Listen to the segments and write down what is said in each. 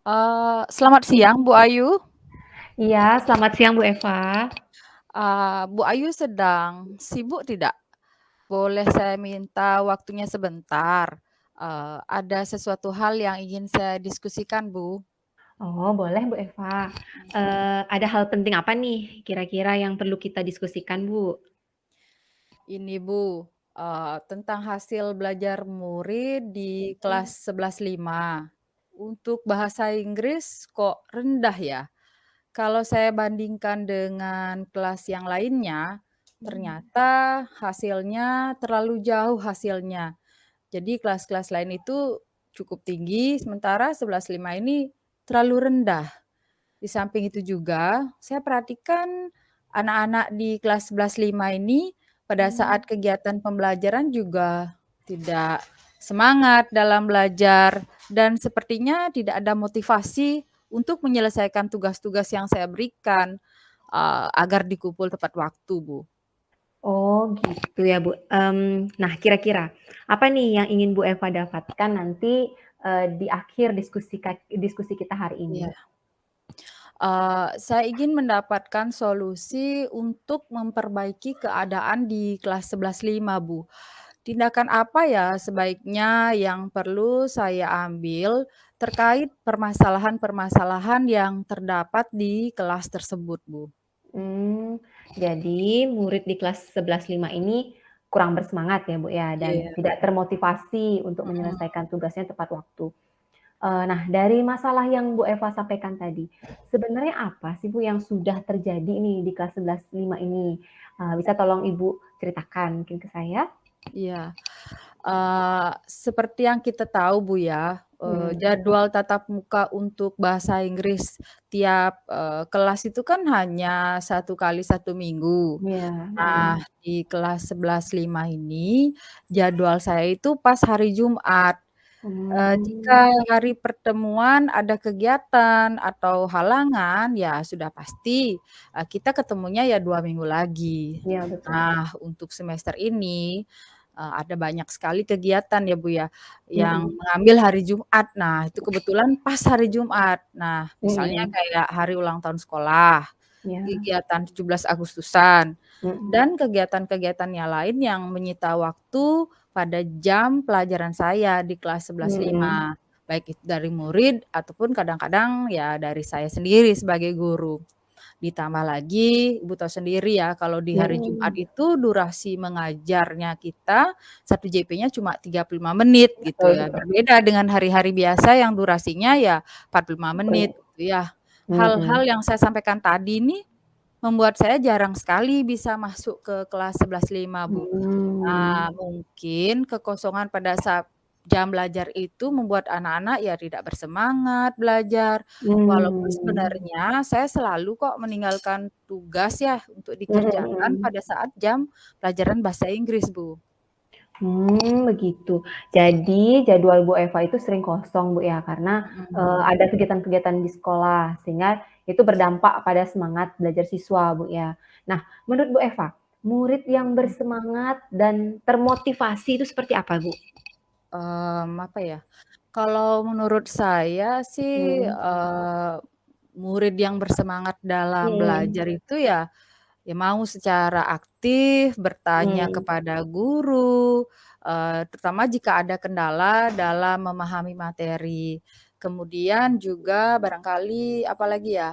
Selamat siang Bu Ayu. Iya, selamat siang Bu Eva. Bu Ayu sedang sibuk tidak? Boleh saya minta waktunya sebentar? Ada sesuatu hal yang ingin saya diskusikan, Bu. Oh, boleh Bu Eva. Ada hal penting apa nih kira-kira yang perlu kita diskusikan, Bu? Ini Bu, tentang hasil belajar murid di kelas 11.5. Untuk bahasa Inggris kok rendah ya? Kalau saya bandingkan dengan kelas yang lainnya, ternyata hasilnya terlalu jauh hasilnya. Jadi kelas-kelas lain itu cukup tinggi, sementara 11.5 ini terlalu rendah. Di samping itu juga, saya perhatikan anak-anak di kelas 11.5 ini pada saat kegiatan pembelajaran juga tidak semangat dalam belajar dan sepertinya tidak ada motivasi untuk menyelesaikan tugas-tugas yang saya berikan, agar dikumpul tepat waktu, Bu. Oh, gitu ya, Bu. Nah, kira-kira apa nih yang ingin Bu Eva dapatkan nanti di akhir diskusi kita hari ini? Iya. Saya ingin mendapatkan solusi untuk memperbaiki keadaan di kelas 11.5, Bu. Tindakan apa ya sebaiknya yang perlu saya ambil terkait permasalahan-permasalahan yang terdapat di kelas tersebut, Bu? Hmm, jadi murid di kelas 11.5 ini kurang bersemangat ya, Bu ya, dan Iya, tidak termotivasi untuk mhm, menyelesaikan tugasnya tepat waktu. Nah, dari masalah yang Bu Eva sampaikan tadi, sebenarnya apa sih Bu yang sudah terjadi nih di kelas 11.5 ini? Bisa tolong Ibu ceritakan mungkin ke saya? iya. Seperti yang kita tahu Bu ya, Mhm, jadwal tatap muka untuk bahasa Inggris tiap, kelas itu kan hanya 1 kali 1 minggu. iya, Nah, mhm. di kelas 11.5 ini, jadwal saya itu pas hari Jumat. Jika Mmm, hari pertemuan ada kegiatan atau halangan, ya sudah pasti, kita ketemunya ya 2 minggu lagi. iya betul. Nah, untuk semester ini, ada banyak sekali kegiatan ya, Bu, ya, yang Mhm, mengambil hari Jumat. Nah, itu kebetulan pas hari Jumat. Nah, misalnya mhm, kayak hari ulang tahun sekolah, iya, kegiatan 17 Agustusan, mhm, dan kegiatan-kegiatan yang lain yang menyita waktu pada jam pelajaran saya di kelas mhm, 11.5, baik itu dari murid ataupun kadang-kadang ya dari saya sendiri sebagai guru. Ditambah lagi Ibu tahu sendiri ya kalau di hari Jumat mhm, itu durasi mengajarnya kita 1 JP-nya cuma 35 menit gitu betul ya, betul, berbeda dengan hari-hari biasa yang durasinya ya 45 menit betul, gitu ya. Hal-hal mhm, yang saya sampaikan tadi nih membuat saya jarang sekali bisa masuk ke kelas 11.5, Bu. mmm, Mungkin kekosongan pada saat jam belajar itu membuat anak-anak ya tidak bersemangat belajar, walaupun mmm, sebenarnya saya selalu kok meninggalkan tugas ya untuk mhm dikerjakan mhm. pada saat jam pelajaran bahasa Inggris, Bu. Begitu. Jadi jadwal Bu Eva itu sering kosong, Bu, ya, karena, Mhm. ada kegiatan-kegiatan di sekolah, sehingga itu berdampak pada semangat belajar siswa, Bu, ya. Nah, menurut Bu Eva, murid yang bersemangat dan termotivasi itu seperti apa, Bu? Apa ya, kalau menurut saya sih, Mhm, murid yang bersemangat dalam mhm, belajar itu ya ya mau secara aktif bertanya mhm, kepada guru, terutama jika ada kendala dalam memahami materi. Kemudian juga barangkali apalagi ya,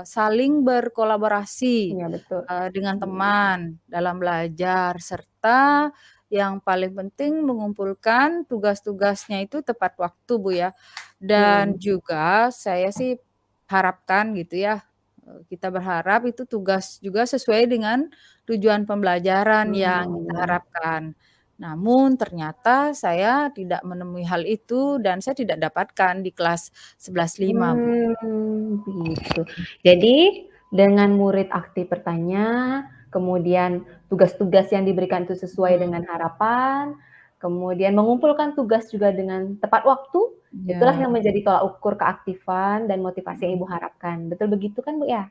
saling berkolaborasi, iya betul, dengan mhm, teman dalam belajar, serta yang paling penting mengumpulkan tugas-tugasnya itu tepat waktu, Bu, ya. Dan mhm, juga saya sih harapkan gitu ya, kita berharap itu tugas juga sesuai dengan tujuan pembelajaran yang kita mmm. harapkan. Namun ternyata saya tidak menemui hal itu dan saya tidak dapatkan di kelas 11.5, Bu. Begitu. Jadi dengan murid aktif bertanya, kemudian tugas-tugas yang diberikan itu sesuai Mhm, dengan harapan, kemudian mengumpulkan tugas juga dengan tepat waktu, itulah iya, yang menjadi tolak ukur keaktifan dan motivasi yang mhm. Ibu harapkan. Betul begitu kan, Bu, ya?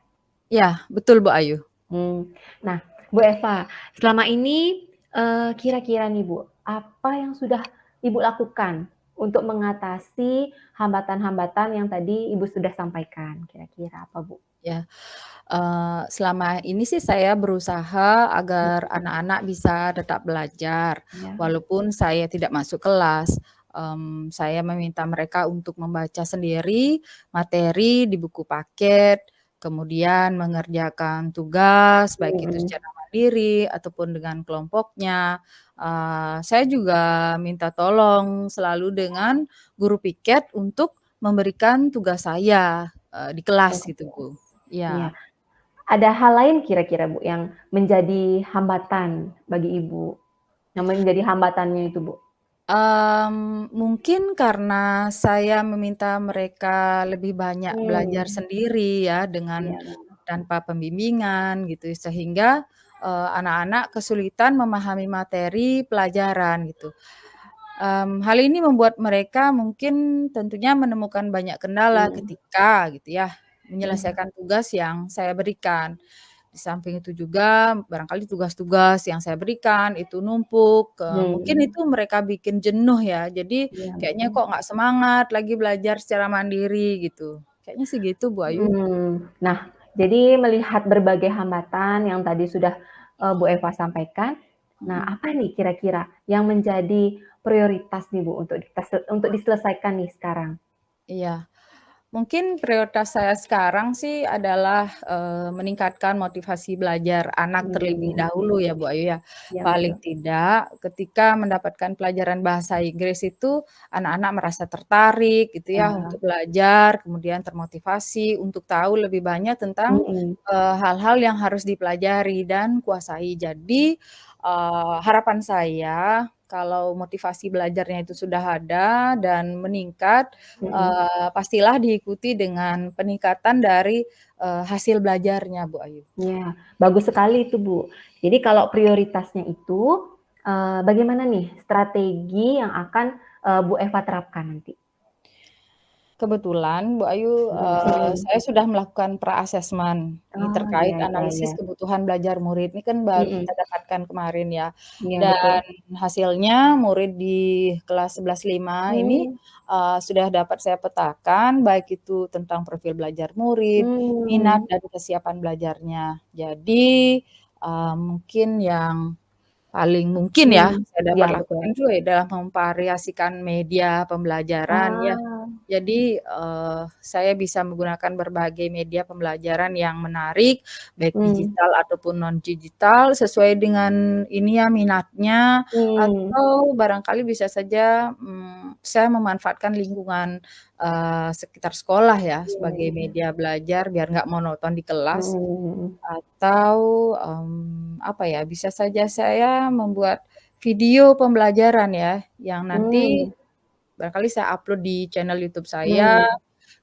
Iya, betul, Bu Ayu. Nah, Bu Eva, selama ini, kira-kira nih Bu, apa yang sudah Ibu lakukan untuk mengatasi hambatan-hambatan yang tadi Ibu sudah sampaikan? Kira-kira apa, Bu? Ya. Selama ini sih saya berusaha agar Mhm, anak-anak bisa tetap belajar, iya, walaupun saya tidak masuk kelas. Saya meminta mereka untuk membaca sendiri materi di buku paket, kemudian mengerjakan tugas, baik itu mhm, secara mandiri ataupun dengan kelompoknya. Saya juga minta tolong selalu dengan guru piket untuk memberikan tugas saya, di kelas gitu, oke, Bu. iya. Iya. Ada hal lain kira-kira, Bu, yang menjadi hambatan bagi Ibu? Yang menjadi hambatannya itu, Bu? Mungkin karena saya meminta mereka lebih banyak belajar Mmm, sendiri ya, dengan iya benar, tanpa pembimbingan gitu, sehingga, anak-anak kesulitan memahami materi pelajaran gitu. Hal ini membuat mereka mungkin tentunya menemukan banyak kendala mmm, ketika gitu ya, mhm, menyelesaikan tugas yang saya berikan. Di samping itu juga barangkali tugas-tugas yang saya berikan itu numpuk, mungkin mmm, itu mereka bikin jenuh ya, jadi iya kayaknya betul. kok nggak semangat lagi belajar secara mandiri gitu. Kayaknya sih gitu Bu Ayu. Nah, jadi melihat berbagai hambatan yang tadi sudah, Bu Eva sampaikan, nah Mhm, apa nih kira-kira yang menjadi prioritas nih, Bu, untuk diselesaikan nih sekarang? iya. Mungkin prioritas saya sekarang sih adalah, meningkatkan motivasi belajar anak terlebih Mmm, dahulu ya, Bu Ayu ya. iya Paling betul. tidak ketika mendapatkan pelajaran bahasa Inggris itu anak-anak merasa tertarik gitu ya Iya, untuk belajar, kemudian termotivasi untuk tahu lebih banyak tentang, mhm, hal-hal yang harus dipelajari dan kuasai. Jadi, harapan saya kalau motivasi belajarnya itu sudah ada dan meningkat, mhm. pastilah diikuti dengan peningkatan dari, hasil belajarnya, Bu Ayu. Iya, bagus sekali itu, Bu. Jadi kalau prioritasnya itu, bagaimana nih strategi yang akan, Bu Eva terapkan nanti? Kebetulan Bu Ayu, Mhm. saya sudah melakukan pra-asesmen ini Oh, terkait iya iya analisis iya. kebutuhan belajar murid, ini kan baru Mhm, kita dapatkan kemarin ya. iya betul. Dan hasilnya murid di kelas 11.5 ini, Mmm, sudah dapat saya petakan, baik itu tentang profil belajar murid, minat mmm, dan kesiapan belajarnya. Jadi, mungkin yang paling mungkin ya, saya iya dapat betul. lakukan juga ya dalam memvariasikan media pembelajaran ya. Ah, Jadi, saya bisa menggunakan berbagai media pembelajaran yang menarik, baik mmm, digital ataupun non digital, sesuai dengan ini ya, minatnya, mmm, atau barangkali bisa saja, saya memanfaatkan lingkungan, sekitar sekolah ya, iya sebagai iya. media belajar biar nggak monoton di kelas. Mhm mhm. Atau, apa ya, bisa saja saya membuat video pembelajaran ya, yang nanti Mmm, barangkali saya upload di channel YouTube saya, mmm,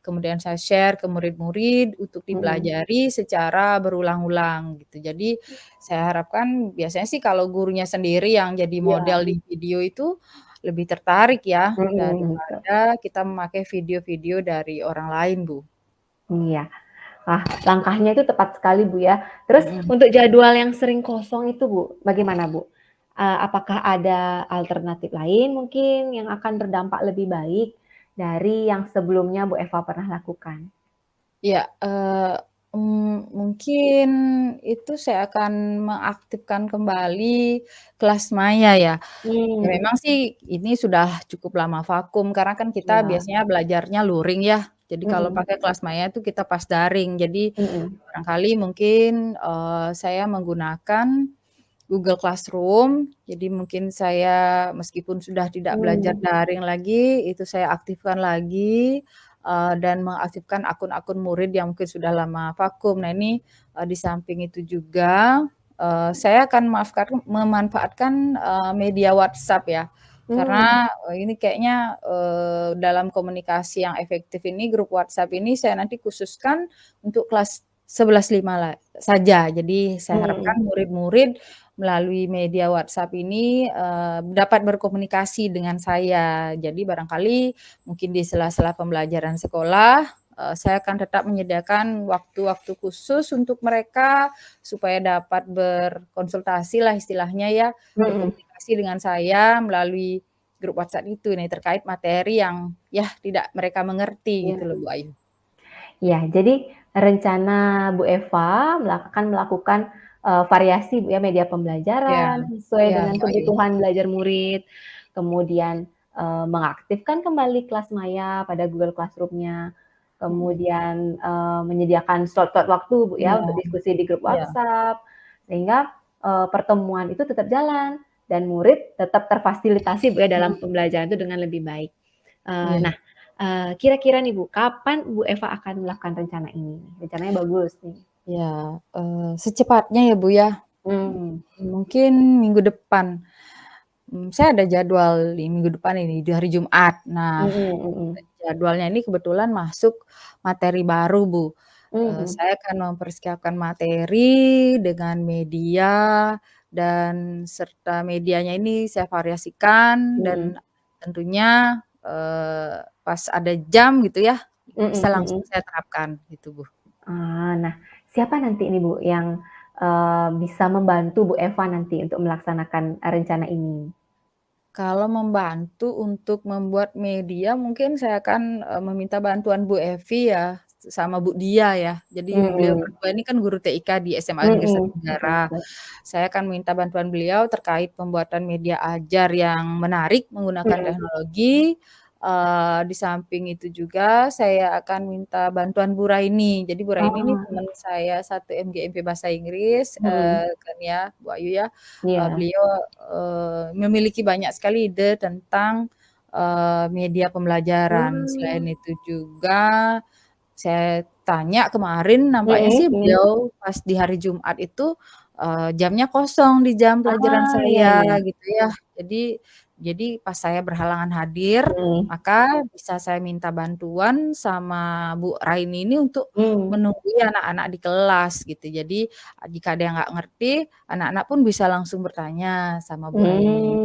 kemudian saya share ke murid-murid untuk mhm, dipelajari secara berulang-ulang gitu. Jadi saya harapkan biasanya sih kalau gurunya sendiri yang jadi iya, model di video itu lebih tertarik ya, mhm, betul. daripada kita memakai video-video dari orang lain, Bu. Iya. Wah, langkahnya itu tepat sekali, Bu, ya. Terus Mhm. untuk jadwal yang sering kosong itu, Bu, bagaimana, Bu? Apakah ada alternatif lain mungkin yang akan berdampak lebih baik dari yang sebelumnya Bu Eva pernah lakukan? Iya, mungkin itu saya akan mengaktifkan kembali kelas maya ya. Ya Mmm, memang sih ini sudah cukup lama vakum karena kan kita iya, biasanya belajarnya luring ya. Jadi kalau mhm, pakai kelas maya itu kita pas daring. Jadi mhm, barangkali mungkin, saya menggunakan Google Classroom. Jadi mungkin saya meskipun sudah tidak belajar mmm, daring lagi, itu saya aktifkan lagi, dan mengaktifkan akun-akun murid yang mungkin sudah lama vakum. Nah ini, di samping itu juga, saya akan memanfaatkan, media WhatsApp ya. mmm, Karena, ini kayaknya, dalam komunikasi yang efektif ini, grup WhatsApp ini saya nanti khususkan untuk kelas 11.5 saja. Jadi saya harapkan mhm, murid-murid melalui media WhatsApp ini, dapat berkomunikasi dengan saya. Jadi barangkali mungkin di sela-sela pembelajaran sekolah, saya akan tetap menyediakan waktu-waktu khusus untuk mereka, supaya dapat berkonsultasi lah istilahnya ya, mhm, berkomunikasi dengan saya melalui, grup WhatsApp itu nih terkait materi yang ya tidak mereka mengerti Iya. gitu loh Bu Ayu. Ya, jadi rencana Bu Eva akan melakukan, variasi Bu ya, media Iya, pembelajaran sesuai iya dengan Bu Ayu. kebutuhan belajar murid, kemudian, mengaktifkan kembali kelas maya pada Google Classroom-nya, Mhm, kemudian, menyediakan slot-slot waktu Bu ya, iya, untuk diskusi di grup iya, WhatsApp, sehingga, pertemuan itu tetap jalan dan murid tetap terfasilitasi Bu ya, dalam mhm, pembelajaran itu dengan lebih baik. iya. Nah, kira-kira nih Bu, kapan Bu Eva akan melakukan rencana ini? Rencananya bagus nih. Ya, secepatnya ya, Bu, ya. Mmm, Mungkin minggu depan. Saya ada jadwal di minggu depan ini, di hari Jumat. Nah, mhm mhm. jadwalnya ini kebetulan masuk materi baru, Bu. Mhm, Saya akan mempersiapkan materi dengan media dan serta medianya ini saya variasikan mhm, dan tentunya, pas ada jam gitu ya, mhm bisa langsung mhm. saya terapkan gitu, Bu. Nah, siapa nanti nih Bu yang, bisa membantu Bu Eva nanti untuk melaksanakan, rencana ini? Kalau membantu untuk membuat media mungkin saya akan, meminta bantuan Bu Evi ya, sama Bu Dia ya. Jadi beliau Mhm, berdua ini kan guru TIK di SMA Negeri mhm, Satu betul Negara. betul. Saya akan minta bantuan beliau terkait pembuatan media ajar yang menarik menggunakan Mhm. teknologi, di samping itu juga saya akan minta bantuan Bu Raini. Jadi Bu Raini ini Oh, teman saya satu MGMP Bahasa Inggris, mhm, kan ya, Bu Ayu ya. iya. Beliau, memiliki banyak sekali ide tentang, media pembelajaran. Selain Mmm, itu juga saya tanya kemarin nampaknya mhm sih mhm. beliau pas di hari Jumat itu, jamnya kosong di jam pelajaran Iya saya iya. gitu ya. Jadi pas saya berhalangan hadir, Mhm, maka bisa saya minta bantuan sama Bu Raini ini untuk mmm. menunggui anak-anak di kelas gitu. Jadi, jika ada yang nggak ngerti, anak-anak pun bisa langsung bertanya sama Bu Raini.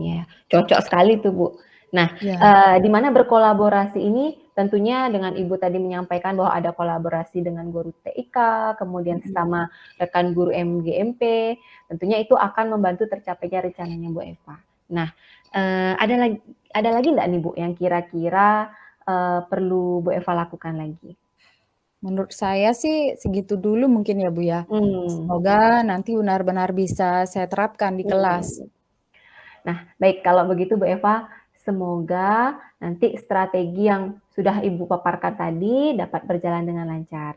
Ya, cocok sekali tuh, Bu. Nah, Iya, di mana berkolaborasi ini tentunya dengan Ibu tadi menyampaikan bahwa ada kolaborasi dengan guru TIK, kemudian mhm. sesama rekan guru MGMP, tentunya itu akan membantu tercapainya rencananya Bu Eva. Nah, eee, ada lag ada lagi nggak nih, Bu, yang kira-kira, perlu Bu Eva lakukan lagi? Menurut saya sih segitu dulu mungkin ya, Bu, ya. Mmm, Semoga nanti benar-benar bisa saya terapkan di kelas. mhm. Nah, baik kalau begitu Bu Eva, semoga nanti strategi yang sudah Ibu paparkan tadi dapat berjalan dengan lancar.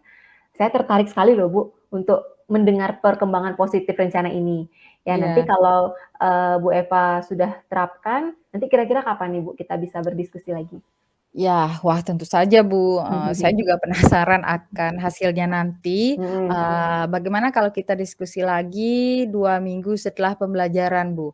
Saya tertarik sekali loh Bu, untuk mendengar perkembangan positif rencana ini. Ya nanti Iya. kalau, Bu Eva sudah terapkan, nanti kira-kira kapan nih Bu kita bisa berdiskusi lagi? Ya, wah tentu saja Bu, saya juga penasaran akan hasilnya nanti, Mhm, bagaimana kalau kita diskusi lagi 2 minggu setelah pembelajaran Bu?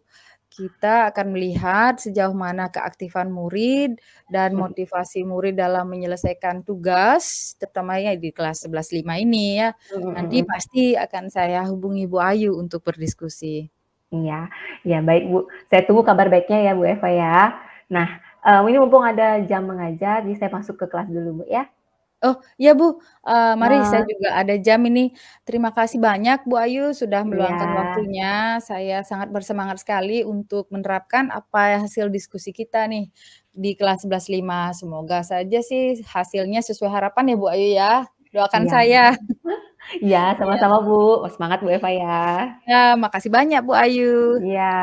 Kita akan melihat sejauh mana keaktifan murid dan mhm, motivasi murid dalam menyelesaikan tugas, terutamanya di kelas 11.5 ini ya. mhm Nanti mhm. pasti akan saya hubungi Bu Ayu untuk berdiskusi. Iya, iya baik Bu, saya tunggu kabar baiknya ya Bu Eva ya. Nah, ini mumpung ada jam mengajar, jadi saya masuk ke kelas dulu Bu ya. Oh, iya Bu, mari saya Ya, juga ada jam ini. Terima kasih banyak Bu Ayu sudah iya. meluangkan waktunya. Saya sangat bersemangat sekali untuk menerapkan apa hasil diskusi kita nih di kelas 11.5. Semoga saja sih hasilnya sesuai harapan ya Bu Ayu ya. Doakan Iya saya. iya, Iya. sama-sama Bu, semangat Bu Eva ya. Ya, makasih banyak Bu Ayu. Iya.